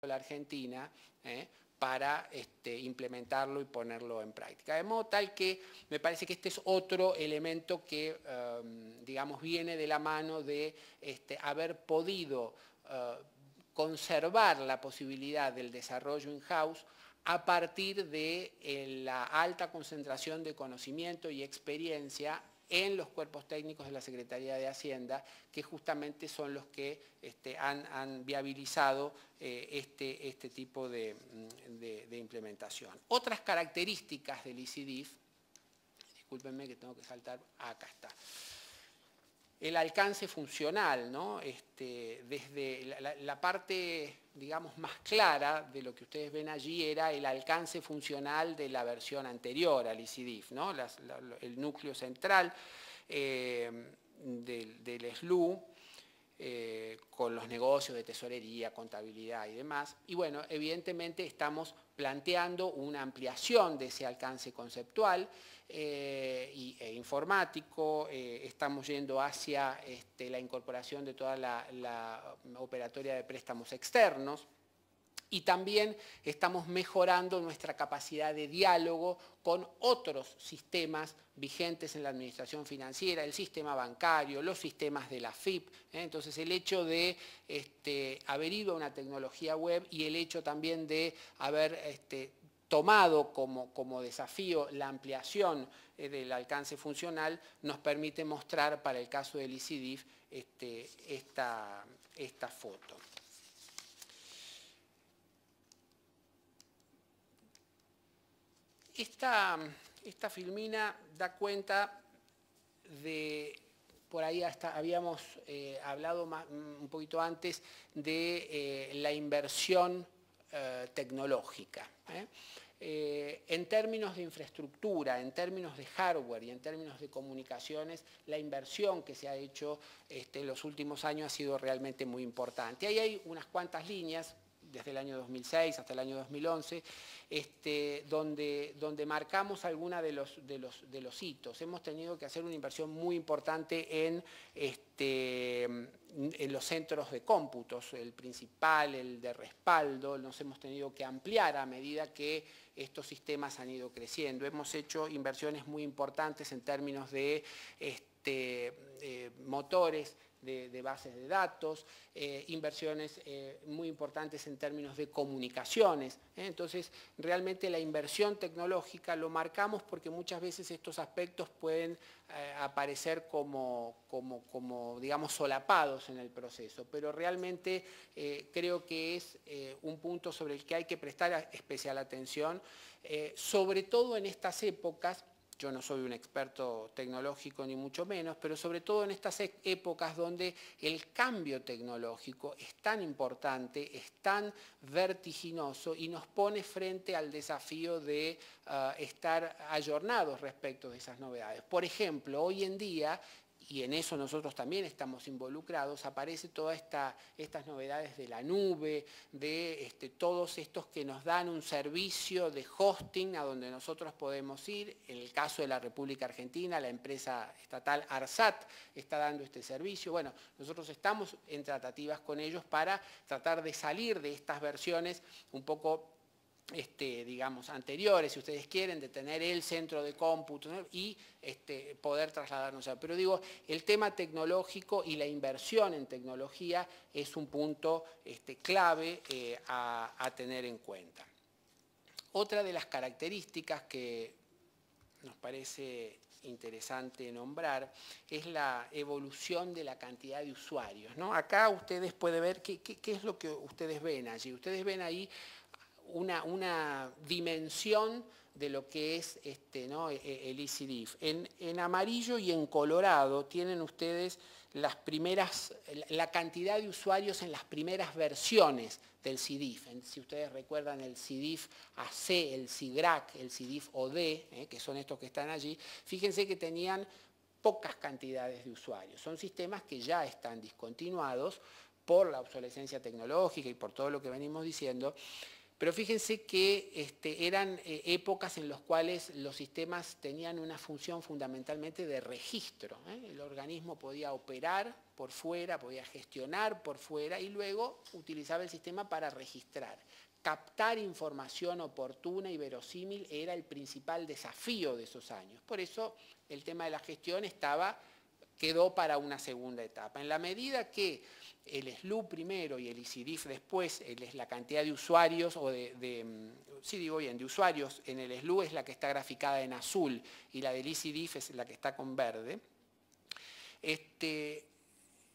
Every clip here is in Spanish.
la Argentina, para implementarlo y ponerlo en práctica. De modo tal que me parece que este es otro elemento que, digamos, viene de la mano de haber podido conservar la posibilidad del desarrollo in-house a partir de la alta concentración de conocimiento y experiencia en los cuerpos técnicos de la Secretaría de Hacienda, que justamente son los que han viabilizado este tipo de implementación. Otras características del ICDIF, discúlpenme que tengo que saltar, acá está. El alcance funcional, ¿no? Desde la parte, digamos, más clara de lo que ustedes ven allí era el alcance funcional de la versión anterior al ICDIF, ¿no? El núcleo central del SLU, con los negocios de tesorería, contabilidad y demás. Y bueno, evidentemente estamos planteando una ampliación de ese alcance conceptual e informático. Estamos yendo hacia la incorporación de toda la operatoria de préstamos externos. Y también estamos mejorando nuestra capacidad de diálogo con otros sistemas vigentes en la administración financiera, el sistema bancario, los sistemas de la FIP. Entonces, el hecho de haber ido a una tecnología web y el hecho también de haber tomado como desafío la ampliación del alcance funcional nos permite mostrar para el caso del ICDIF esta foto. Esta filmina da cuenta de, por ahí hasta habíamos hablado un poquito antes de la inversión tecnológica. En términos de infraestructura, en términos de hardware y en términos de comunicaciones, la inversión que se ha hecho en los últimos años ha sido realmente muy importante. Ahí hay unas cuantas líneas, desde el año 2006 hasta el año 2011, donde marcamos algunos de los hitos. Hemos tenido que hacer una inversión muy importante en los centros de cómputos, el principal, el de respaldo. Nos hemos tenido que ampliar a medida que estos sistemas han ido creciendo. Hemos hecho inversiones muy importantes en términos de motores de bases de datos, inversiones muy importantes en términos de comunicaciones. Entonces, realmente la inversión tecnológica lo marcamos porque muchas veces estos aspectos pueden aparecer como, digamos, solapados en el proceso, pero realmente creo que es un punto sobre el que hay que prestar especial atención, sobre todo en estas épocas. Yo no soy un experto tecnológico ni mucho menos, pero sobre todo en estas épocas donde el cambio tecnológico es tan importante, es tan vertiginoso y nos pone frente al desafío de estar ayornados respecto de esas novedades. Por ejemplo, hoy en día, y en eso nosotros también estamos involucrados, aparece todas estas novedades de la nube, de todos estos que nos dan un servicio de hosting a donde nosotros podemos ir. En el caso de la República Argentina, la empresa estatal ARSAT está dando este servicio. Bueno, nosotros estamos en tratativas con ellos para tratar de salir de estas versiones un poco digamos, anteriores, si ustedes quieren, de tener el centro de cómputo, ¿no? Y poder trasladarnos a... Pero digo, el tema tecnológico y la inversión en tecnología es un punto clave a tener en cuenta. Otra de las características que nos parece interesante nombrar es la evolución de la cantidad de usuarios, ¿no? Acá ustedes pueden ver qué es lo que ustedes ven allí. Ustedes ven ahí una dimensión de lo que es ¿no? el ICDIF. En amarillo y en colorado tienen ustedes la cantidad de usuarios en las primeras versiones del CDIF. Si ustedes recuerdan el CDIF AC, el CIGRAC, el CDIF OD, que son estos que están allí, fíjense que tenían pocas cantidades de usuarios. Son sistemas que ya están discontinuados por la obsolescencia tecnológica y por todo lo que venimos diciendo. Pero fíjense que eran épocas en las cuales los sistemas tenían una función fundamentalmente de registro. El organismo podía operar por fuera, podía gestionar por fuera y luego utilizaba el sistema para registrar. Captar información oportuna y verosímil era el principal desafío de esos años. Por eso el tema de la gestión quedó para una segunda etapa. En la medida que el SLU primero y el ICDIF después, es la cantidad de usuarios, de usuarios en el SLU es la que está graficada en azul y la del ICDIF es la que está con verde,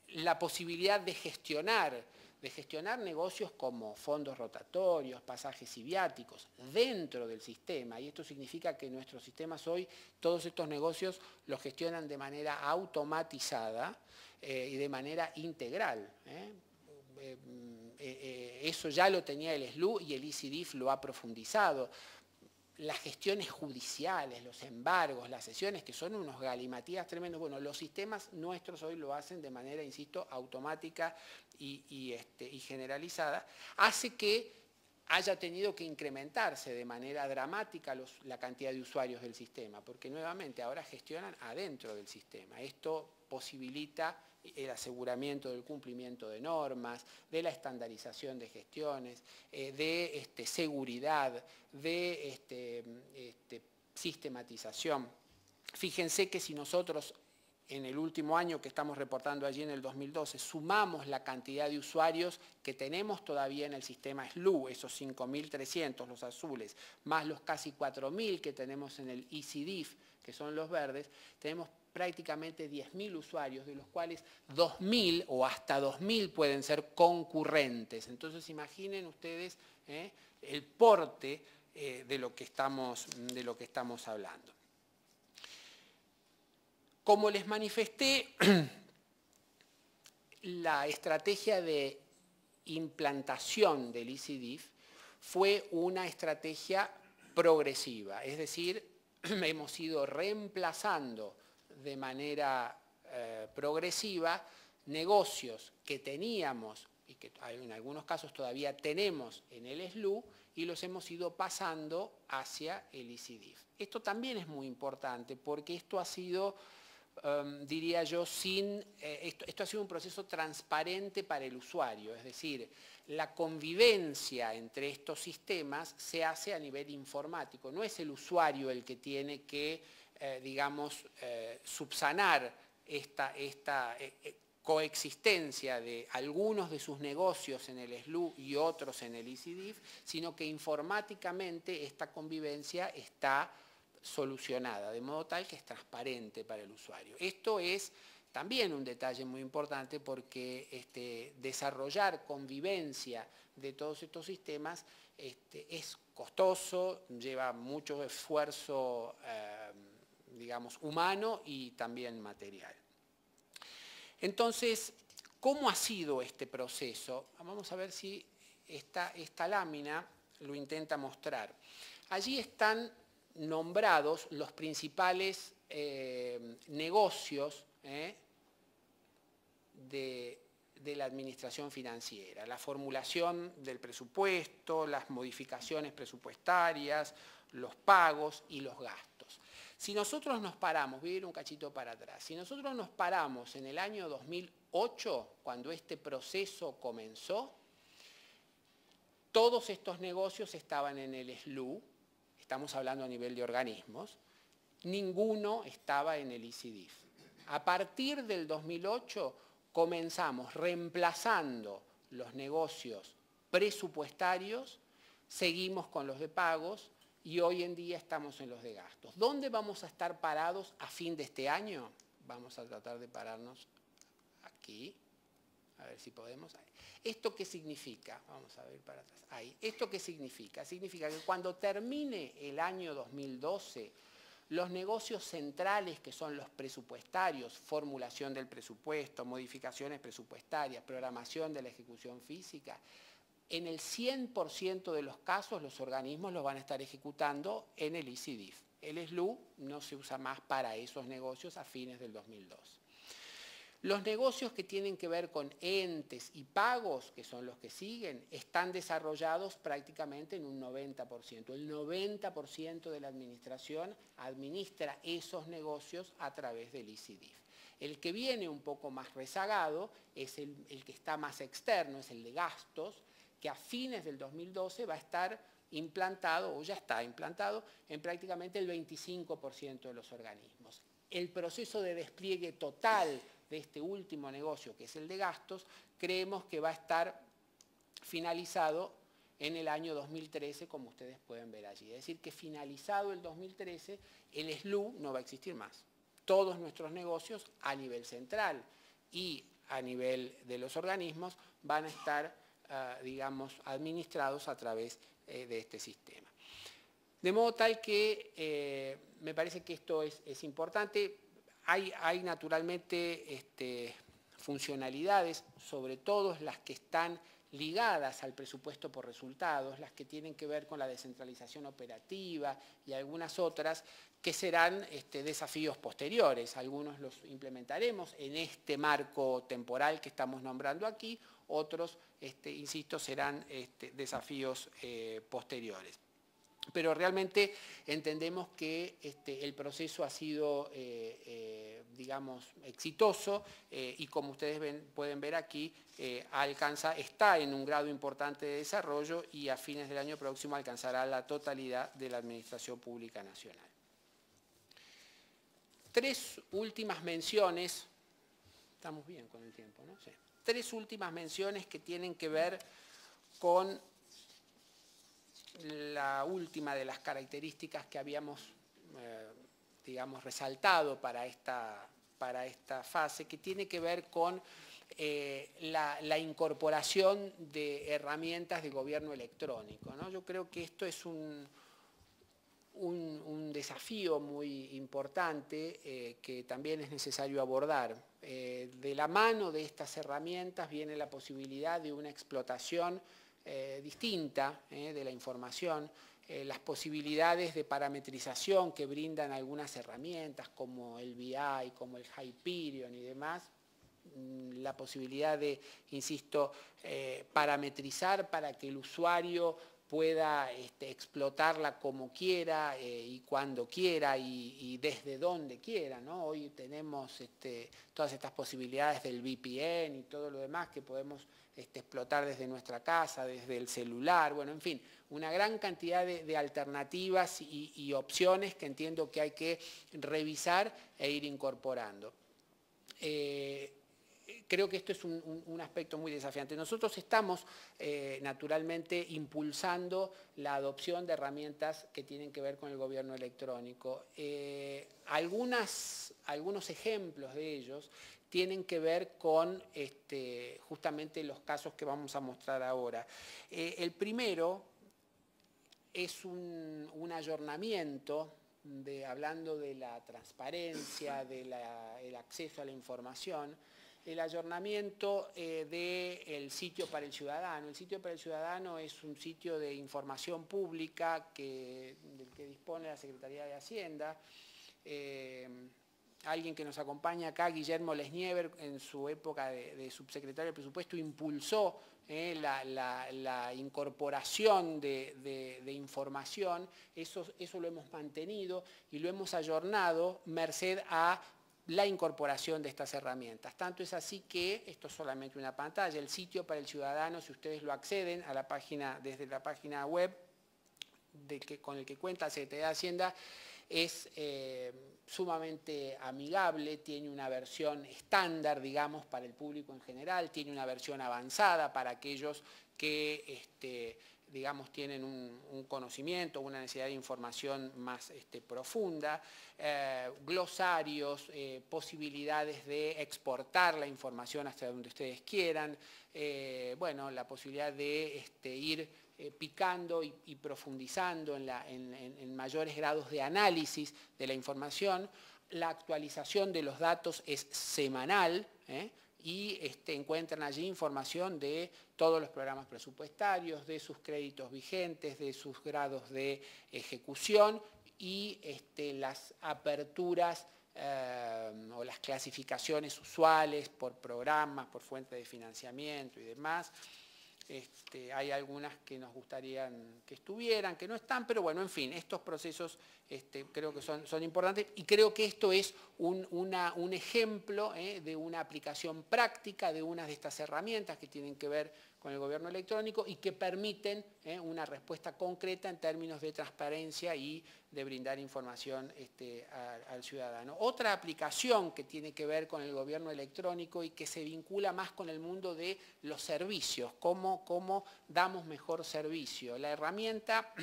la posibilidad de gestionar negocios como fondos rotatorios, pasajes y viáticos dentro del sistema, y esto significa que nuestros sistemas hoy, todos estos negocios los gestionan de manera automatizada y de manera integral. Eso ya lo tenía el SLU y el ICDIF lo ha profundizado. Las gestiones judiciales, los embargos, las sesiones, que son unos galimatías tremendos. Bueno, los sistemas nuestros hoy lo hacen de manera, insisto, automática y generalizada. Hace que haya tenido que incrementarse de manera dramática la cantidad de usuarios del sistema, porque nuevamente ahora gestionan adentro del sistema. Esto posibilita el aseguramiento del cumplimiento de normas, de la estandarización de gestiones, de seguridad, de sistematización. Fíjense que si nosotros en el último año que estamos reportando allí en el 2012, sumamos la cantidad de usuarios que tenemos todavía en el sistema SLU, esos 5.300, los azules, más los casi 4.000 que tenemos en el ICDIF, que son los verdes, tenemos prácticamente 10.000 usuarios, de los cuales 2.000 o hasta 2.000 pueden ser concurrentes. Entonces imaginen ustedes el porte de lo que estamos hablando. Como les manifesté, la estrategia de implantación del ICDIF fue una estrategia progresiva, es decir, hemos ido reemplazando de manera progresiva negocios que teníamos y que en algunos casos todavía tenemos en el SLU y los hemos ido pasando hacia el ICDIF. Esto también es muy importante porque esto ha sido, diría yo, esto ha sido un proceso transparente para el usuario, es decir, la convivencia entre estos sistemas se hace a nivel informático, no es el usuario el que tiene que subsanar esta coexistencia de algunos de sus negocios en el SLU y otros en el ICDIF, sino que informáticamente esta convivencia está solucionada, de modo tal que es transparente para el usuario. Esto es también un detalle muy importante porque desarrollar convivencia de todos estos sistemas es costoso, lleva mucho esfuerzo humano y también material. Entonces, ¿cómo ha sido este proceso? Vamos a ver si esta lámina lo intenta mostrar. Allí están nombrados los principales negocios de la administración financiera, la formulación del presupuesto, las modificaciones presupuestarias, los pagos y los gastos. Si nosotros nos paramos, voy a ir un cachito para atrás, si nosotros nos paramos en el año 2008, cuando este proceso comenzó, todos estos negocios estaban en el SLU, estamos hablando a nivel de organismos, ninguno estaba en el ICDIF. A partir del 2008 comenzamos reemplazando los negocios presupuestarios, seguimos con los de pagos y hoy en día estamos en los de gastos. ¿Dónde vamos a estar parados a fin de este año? Vamos a tratar de pararnos aquí, a ver si podemos. ¿Esto qué significa? Vamos a ver para atrás. Ahí. ¿Esto qué significa? Significa que cuando termine el año 2012, los negocios centrales, que son los presupuestarios, formulación del presupuesto, modificaciones presupuestarias, programación de la ejecución física, en el 100% de los casos los organismos los van a estar ejecutando en el ICDIF. El SLU no se usa más para esos negocios a fines del 2002. Los negocios que tienen que ver con entes y pagos, que son los que siguen, están desarrollados prácticamente en un 90%. El 90% de la administración administra esos negocios a través del ICDIF. El que viene un poco más rezagado es el que está más externo, es el de gastos, que a fines del 2012 va a estar implantado, o ya está implantado, en prácticamente el 25% de los organismos. El proceso de despliegue total de este último negocio, que es el de gastos, creemos que va a estar finalizado en el año 2013, como ustedes pueden ver allí. Es decir, que finalizado el 2013, el SLU no va a existir más. Todos nuestros negocios a nivel central y a nivel de los organismos van a estar, digamos, administrados a través de este sistema. De modo tal que me parece que esto es importante. Hay naturalmente funcionalidades, sobre todo las que están ligadas al presupuesto por resultados, las que tienen que ver con la descentralización operativa y algunas otras que serán desafíos posteriores. Algunos los implementaremos en este marco temporal que estamos nombrando aquí, otros, insisto, serán desafíos posteriores. Pero realmente entendemos que el proceso ha sido, digamos, exitoso y como ustedes pueden ver aquí, está en un grado importante de desarrollo y a fines del año próximo alcanzará la totalidad de la Administración Pública Nacional. Tres últimas menciones, estamos bien con el tiempo, ¿no? Sí. Tres últimas menciones que tienen que ver con la última de las características que habíamos, digamos, resaltado para esta fase, que tiene que ver con la incorporación de herramientas de gobierno electrónico, ¿no? Yo creo que esto es un desafío muy importante que también es necesario abordar. De la mano de estas herramientas viene la posibilidad de una explotación distinta de la información, las posibilidades de parametrización que brindan algunas herramientas como el BI, como el Hyperion y demás, la posibilidad de, insisto, parametrizar para que el usuario pueda explotarla como quiera y cuando quiera y desde donde quiera, ¿no? Hoy tenemos todas estas posibilidades del VPN y todo lo demás que podemos explotar desde nuestra casa, desde el celular, bueno, en fin, una gran cantidad de alternativas y opciones que entiendo que hay que revisar e ir incorporando. Creo que esto es un aspecto muy desafiante. Nosotros estamos naturalmente impulsando la adopción de herramientas que tienen que ver con el gobierno electrónico. Algunos ejemplos de ellos tienen que ver con justamente los casos que vamos a mostrar ahora. El primero es un ayornamiento, hablando de la transparencia, del acceso a la información, el ayornamiento del sitio para el ciudadano. El sitio para el ciudadano es un sitio de información pública del que dispone la Secretaría de Hacienda. Alguien que nos acompaña acá, Guillermo Lesniever, en su época de subsecretario de Presupuesto, impulsó la incorporación de información. Eso lo hemos mantenido y lo hemos ayornado merced a la incorporación de estas herramientas. Tanto es así que, esto es solamente una pantalla, el sitio para el ciudadano, si ustedes lo acceden a la página, desde la página web con el que cuenta la Secretaría de Hacienda, es sumamente amigable, tiene una versión estándar, digamos, para el público en general, tiene una versión avanzada para aquellos que digamos, tienen un conocimiento, una necesidad de información más profunda, glosarios, posibilidades de exportar la información hasta donde ustedes quieran, bueno, la posibilidad de ir picando y profundizando en mayores grados de análisis de la información. La actualización de los datos es semanal, y encuentran allí información de todos los programas presupuestarios, de sus créditos vigentes, de sus grados de ejecución y las aperturas o las clasificaciones usuales por programas, por fuente de financiamiento y demás. Hay algunas que nos gustaría que estuvieran, que no están, pero bueno, en fin, estos procesos creo que son importantes y creo que esto es un ejemplo de una aplicación práctica de una de estas herramientas que tienen que ver con el gobierno electrónico y que permiten una respuesta concreta en términos de transparencia y de brindar información al ciudadano. Otra aplicación que tiene que ver con el gobierno electrónico y que se vincula más con el mundo de los servicios, cómo damos mejor servicio. La herramienta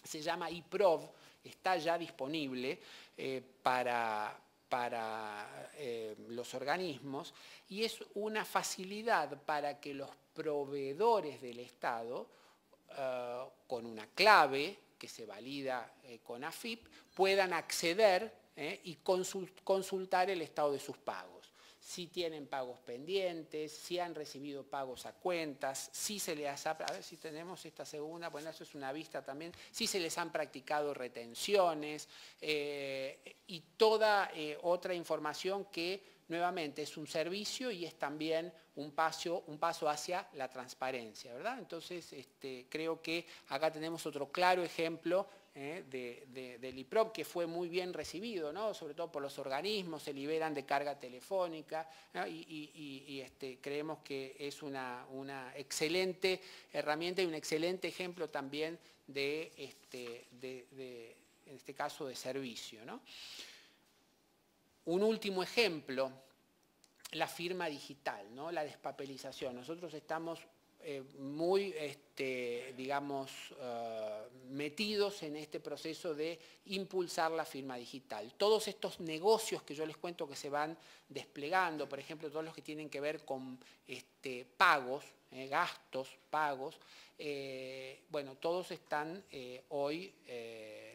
se llama eProv, está ya disponible para los organismos y es una facilidad para que los proveedores del Estado, con una clave que se valida con AFIP, puedan acceder y consultar el estado de sus pagos. Si tienen pagos pendientes, si han recibido pagos a cuentas, si se les ha, a ver si tenemos esta segunda, bueno, eso es una vista también, si se les han practicado retenciones y toda otra información que nuevamente es un servicio y es también un paso hacia la transparencia, ¿verdad? Entonces, creo que acá tenemos otro claro ejemplo del eProv que fue muy bien recibido, ¿no? Sobre todo por los organismos, se liberan de carga telefónica, ¿no? y creemos que es una excelente herramienta y un excelente ejemplo también en este caso de servicio, ¿no? Un último ejemplo, la firma digital, ¿no? La despapelización. Nosotros estamos muy, digamos, metidos en este proceso de impulsar la firma digital. Todos estos negocios que yo les cuento que se van desplegando, por ejemplo, todos los que tienen que ver con pagos, gastos, pagos, bueno, todos están hoy,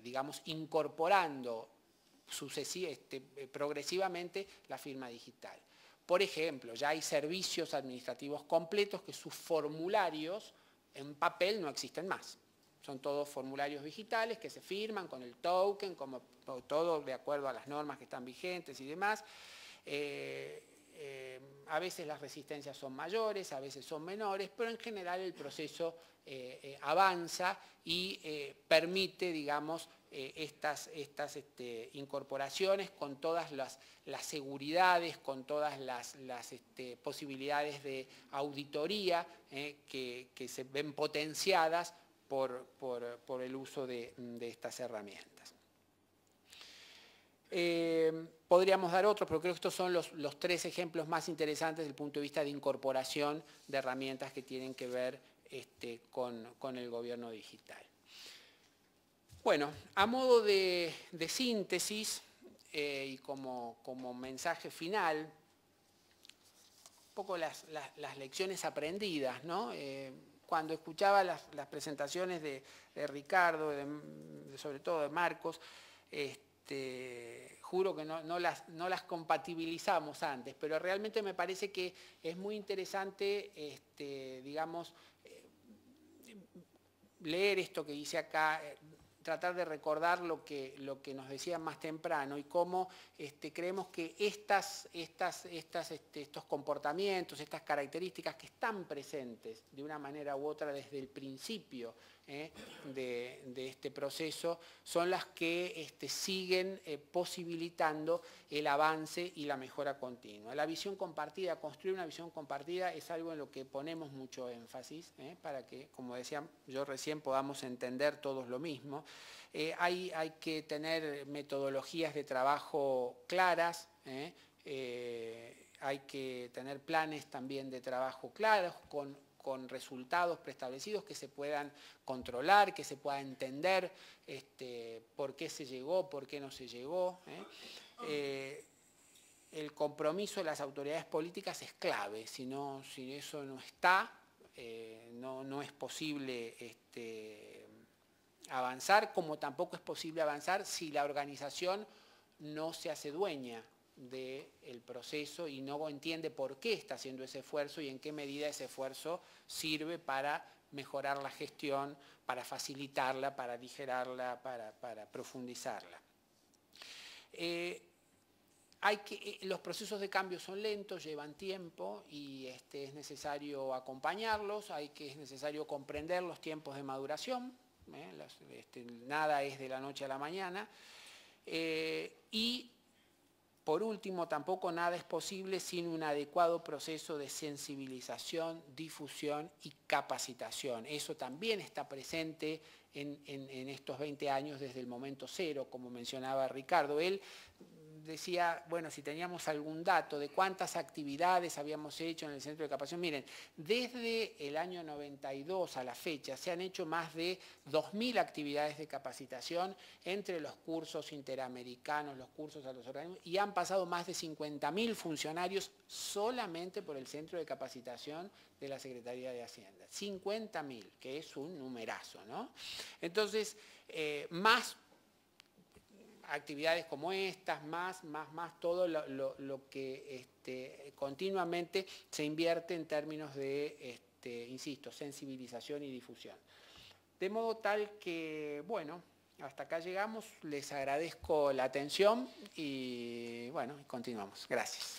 digamos, incorporando progresivamente la firma digital. Por ejemplo, ya hay servicios administrativos completos que sus formularios en papel no existen más. Son todos formularios digitales que se firman con el token, como todo de acuerdo a las normas que están vigentes y demás. A veces las resistencias son mayores, a veces son menores, pero en general el proceso avanza y permite, digamos, estas incorporaciones con todas las seguridades, con todas las posibilidades de auditoría que se ven potenciadas por el uso de estas herramientas. Podríamos dar otros, pero creo que estos son los tres ejemplos más interesantes desde el punto de vista de incorporación de herramientas que tienen que ver con el gobierno digital. Bueno, a modo de síntesis y como mensaje final, un poco las lecciones aprendidas, ¿no? Cuando escuchaba las presentaciones de Ricardo, sobre todo de Marcos, juro que no las compatibilizamos antes, pero realmente me parece que es muy interesante, digamos, leer esto que dice acá, tratar de recordar lo que nos decían más temprano y cómo creemos que estos comportamientos, estas características que están presentes de una manera u otra desde el principio de este proceso son las que siguen posibilitando el avance y la mejora continua. La visión compartida, construir una visión compartida es algo en lo que ponemos mucho énfasis para que, como decía yo recién, podamos entender todos lo mismo. Hay que tener metodologías de trabajo claras, hay que tener planes también de trabajo claros con resultados preestablecidos que se puedan controlar, que se pueda entender por qué se llegó, por qué no se llegó. El compromiso de las autoridades políticas es clave, si eso no está, no es posible avanzar, como tampoco es posible avanzar si la organización no se hace dueña del proceso y no entiende por qué está haciendo ese esfuerzo y en qué medida ese esfuerzo sirve para mejorar la gestión, para facilitarla, para aligerarla, para profundizarla. los procesos de cambio son lentos, llevan tiempo y es necesario acompañarlos, es necesario comprender los tiempos de maduración, nada es de la noche a la mañana, y por último, tampoco nada es posible sin un adecuado proceso de sensibilización, difusión y capacitación. Eso también está presente en estos 20 años desde el momento cero, como mencionaba Ricardo. Él decía, bueno, si teníamos algún dato de cuántas actividades habíamos hecho en el centro de capacitación. Miren, desde el año 92 a la fecha se han hecho más de 2.000 actividades de capacitación entre los cursos interamericanos, los cursos a los organismos, y han pasado más de 50.000 funcionarios solamente por el centro de capacitación de la Secretaría de Hacienda. 50.000, que es un numerazo, ¿no? Entonces, más actividades como estas, más todo lo que continuamente se invierte en términos de, insisto, sensibilización y difusión. De modo tal que, bueno, hasta acá llegamos, les agradezco la atención y, bueno, continuamos. Gracias.